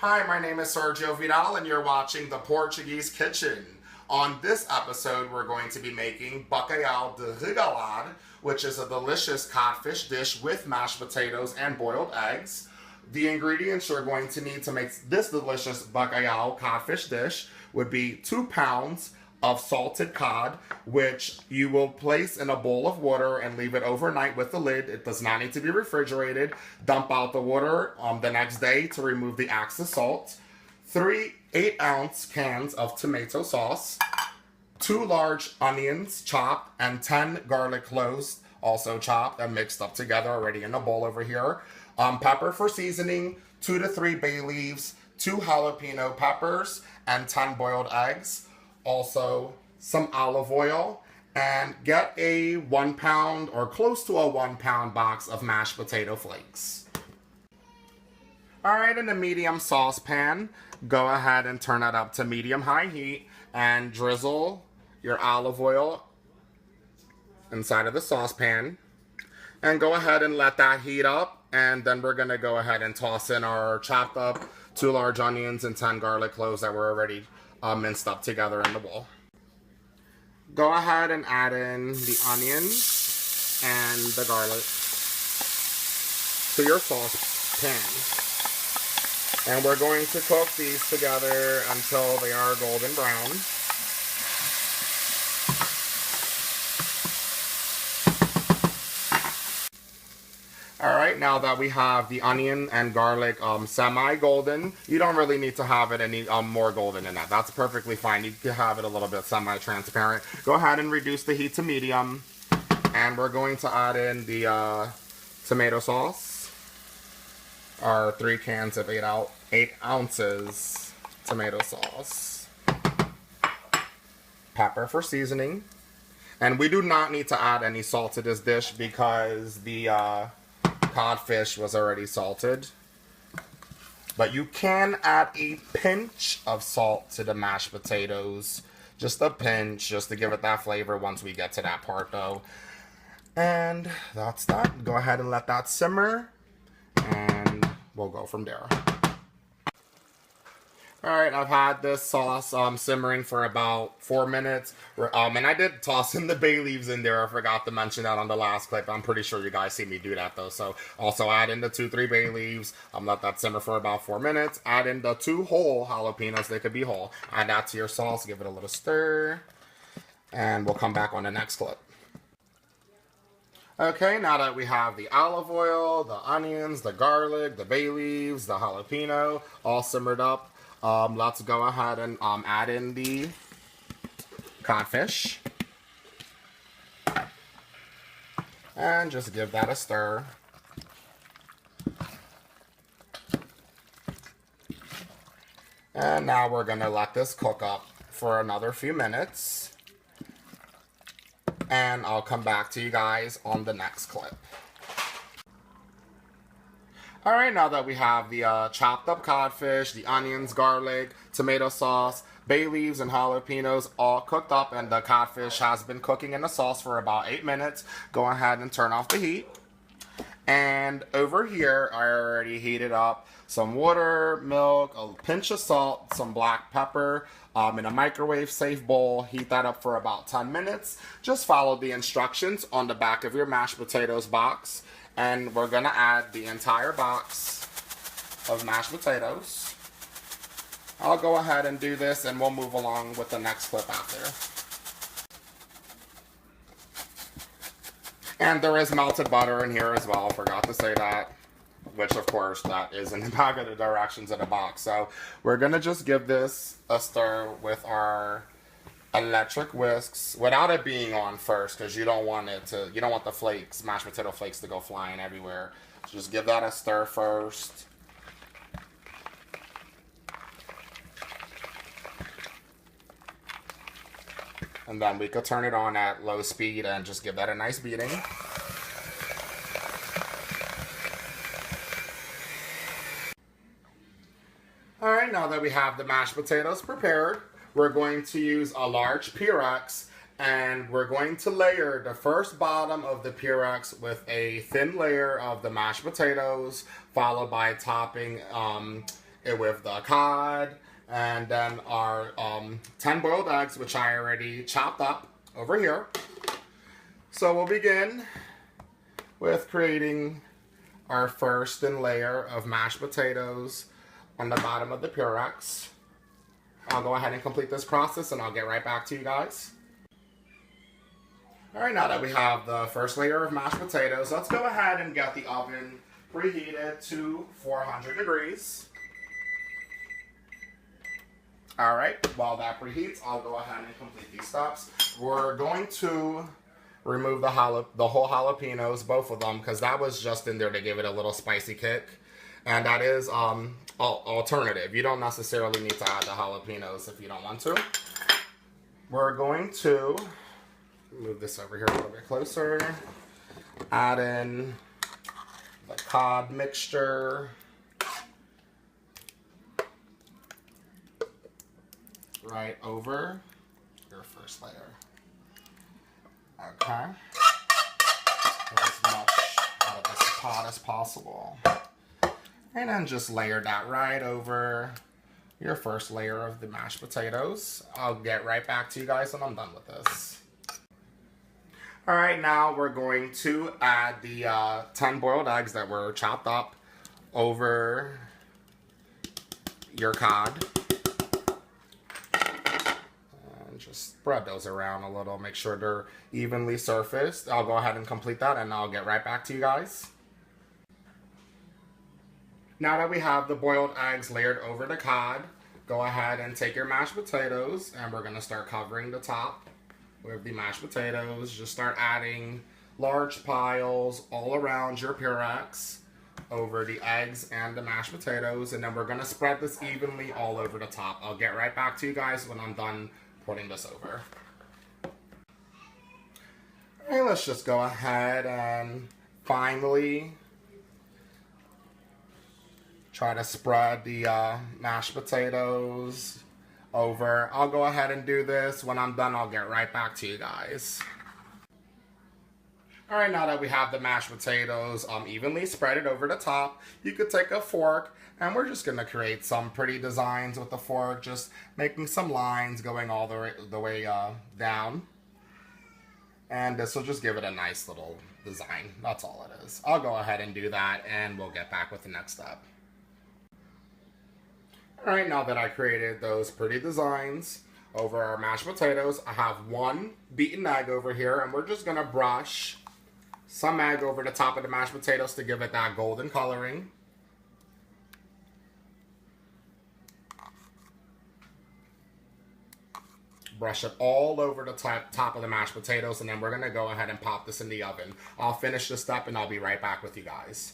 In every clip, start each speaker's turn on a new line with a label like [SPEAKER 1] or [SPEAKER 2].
[SPEAKER 1] Hi, my name is Sergio Vidal and you're watching the Portuguese Kitchen. On this episode, we're going to be making Bacalhau de Regalar, which is a delicious codfish dish with mashed potatoes and boiled eggs. The ingredients you're going to need to make this delicious bacalhau codfish dish would be 2 pounds of salted cod, which you will place in a bowl of water and leave it overnight with the lid. It does not need to be refrigerated. Dump out the water the next day to remove the excess salt. 3 8-ounce cans of tomato sauce, 2 large onions chopped, and 10 garlic cloves also chopped and mixed up together already in a bowl over here. Pepper for seasoning, 2 to 3 bay leaves, 2 jalapeno peppers, and 10 boiled eggs. Also, some olive oil, and get a 1 pound or close to a 1 pound box of mashed potato flakes. Alright, in a medium saucepan, go ahead and turn it up to medium-high heat and drizzle your olive oil inside of the saucepan. And go ahead and let that heat up, and then we're going to go ahead and toss in our chopped up 2 large onions and 10 garlic cloves that were already minced up together in the bowl. Go ahead and add in the onions and the garlic to your saucepan. And we're going to cook these together until they are golden brown. Alright, now that we have the onion and garlic semi-golden, you don't really need to have it any more golden than that. That's perfectly fine. You can have it a little bit semi-transparent. Go ahead and reduce the heat to medium. And we're going to add in the tomato sauce. Our 3 cans of 8 ounces tomato sauce. Pepper for seasoning. And we do not need to add any salt to this dish because the codfish was already salted, but you can add a pinch of salt to the mashed potatoes, just a pinch, just to give it that flavor once we get to that part though. And that's that. Go ahead and let that simmer and we'll go from there. Alright, I've had this sauce simmering for about 4 minutes. And I did toss in the bay leaves in there. I forgot to mention that on the last clip. I'm pretty sure you guys see me do that though. So also add in the 2-3 bay leaves. Let that simmer for about 4 minutes. Add in the 2 whole jalapenos. They could be whole. Add that to your sauce. Give it a little stir. And we'll come back on the next clip. Okay, now that we have the olive oil, the onions, the garlic, the bay leaves, the jalapeno all simmered up, let's go ahead and add in the codfish. And just give that a stir. And now we're going to let this cook up for another few minutes. And I'll come back to you guys on the next clip. Alright, now that we have the chopped up codfish, the onions, garlic, tomato sauce, bay leaves, and jalapenos all cooked up, and the codfish has been cooking in the sauce for about 8 minutes, go ahead and turn off the heat. And over here, I already heated up some water, milk, a pinch of salt, some black pepper, in a microwave-safe bowl. Heat that up for about 10 minutes. Just follow the instructions on the back of your mashed potatoes box. And we're going to add the entire box of mashed potatoes. I'll go ahead and do this and we'll move along with the next clip after. And there is melted butter in here as well, forgot to say that. Which of course that is in the back of the directions of the box. So we're going to just give this a stir with our electric whisks without it being on first, because you don't want the flakes, mashed potato flakes, to go flying everywhere. So just give that a stir first. And then we could turn it on at low speed and just give that a nice beating. Alright, now that we have the mashed potatoes prepared, we're going to use a large Pyrex, and we're going to layer the first bottom of the Pyrex with a thin layer of the mashed potatoes, followed by topping it with the cod, and then our 10 boiled eggs, which I already chopped up over here. So we'll begin with creating our first thin layer of mashed potatoes on the bottom of the Pyrex. I'll go ahead and complete this process and I'll get right back to you guys. Alright, now that we have the first layer of mashed potatoes, let's go ahead and get the oven preheated to 400 degrees. Alright, while that preheats, I'll go ahead and complete these steps. We're going to remove the whole jalapenos, both of them, because that was just in there to give it a little spicy kick. And that is alternative. You don't necessarily need to add the jalapenos if you don't want to. We're going to move this over here a little bit closer. Add in the cod mixture. Right over your first layer. Okay. Get as much out of this pot as possible. And then just layer that right over your first layer of the mashed potatoes. I'll get right back to you guys when I'm done with this. Alright, now we're going to add the 10 boiled eggs that were chopped up over your cod. And just spread those around a little, make sure they're evenly surfaced. I'll go ahead and complete that and I'll get right back to you guys. Now that we have the boiled eggs layered over the cod, go ahead and take your mashed potatoes and we're going to start covering the top with the mashed potatoes. Just start adding large piles all around your Pyrex over the eggs and the mashed potatoes, and then we're going to spread this evenly all over the top. I'll get right back to you guys when I'm done putting this over. Alright, let's just go ahead and finally try to spread the mashed potatoes over. I'll go ahead and do this. When I'm done, I'll get right back to you guys. Alright, now that we have the mashed potatoes evenly spread over the top, you could take a fork and we're just going to create some pretty designs with the fork, just making some lines going all the way down. And this will just give it a nice little design. That's all it is. I'll go ahead and do that and we'll get back with the next step. Alright, now that I created those pretty designs over our mashed potatoes, I have one beaten egg over here, and we're just going to brush some egg over the top of the mashed potatoes to give it that golden coloring. Brush it all over the top of the mashed potatoes, and then we're going to go ahead and pop this in the oven. I'll finish this step and I'll be right back with you guys.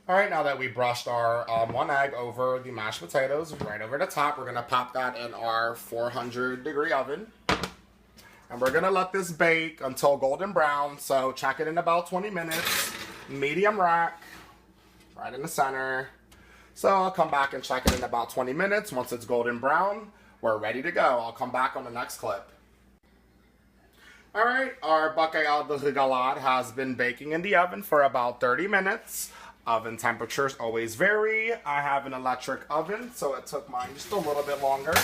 [SPEAKER 1] Alright, now that we brushed our one egg over the mashed potatoes, right over the top, we're going to pop that in our 400 degree oven. And we're going to let this bake until golden brown, so check it in about 20 minutes. Medium rack, right in the center. So I'll come back and check it in about 20 minutes. Once it's golden brown, we're ready to go. I'll come back on the next clip. Alright, our Bacalhau de Regalar has been baking in the oven for about 30 minutes. Oven temperatures always vary. I have an electric oven, so it took mine just a little bit longer.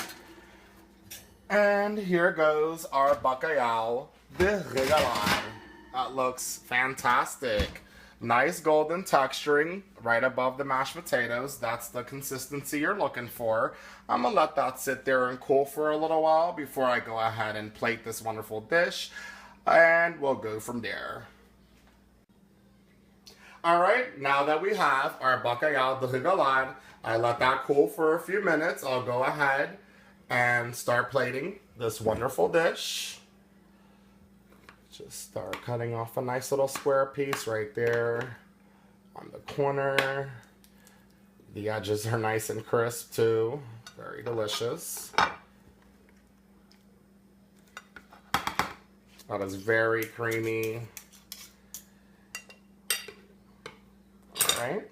[SPEAKER 1] And here goes our Bacalhau de Regalar. That looks fantastic. Nice golden texturing right above the mashed potatoes. That's the consistency you're looking for. I'm going to let that sit there and cool for a little while before I go ahead and plate this wonderful dish. And we'll go from there. Alright, now that we have our Bacalhau de Regalar, I let that cool for a few minutes. I'll go ahead and start plating this wonderful dish. Just start cutting off a nice little square piece right there on the corner. The edges are nice and crisp too. Very delicious. That is very creamy. Alright.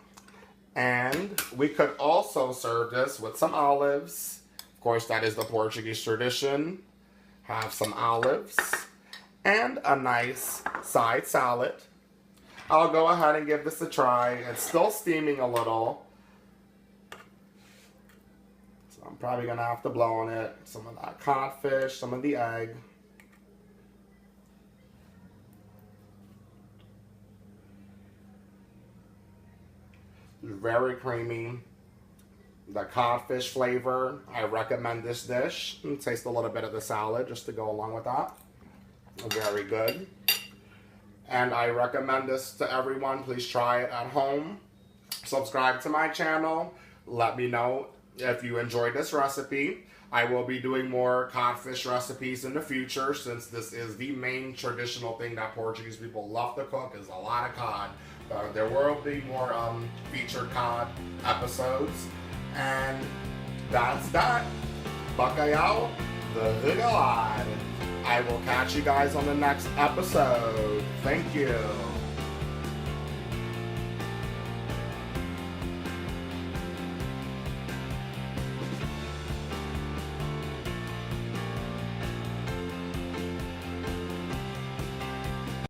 [SPEAKER 1] And we could also serve this with some olives. Of course, that is the Portuguese tradition. Have some olives and a nice side salad. I'll go ahead and give this a try. It's still steaming a little, Probably gonna have to blow on it. Some of that codfish, some of the egg. Very creamy. The codfish flavor. I recommend this dish. Taste a little bit of the salad just to go along with that. Very good. And I recommend this to everyone. Please try it at home. Subscribe to my channel. Let me know if you enjoyed this recipe. I will be doing more codfish recipes in the future, since this is the main traditional thing that Portuguese people love to cook, is a lot of cod. There will be more featured cod episodes. And that's that. Bacalhau de Regalar. I will catch you guys on the next episode. Thank you.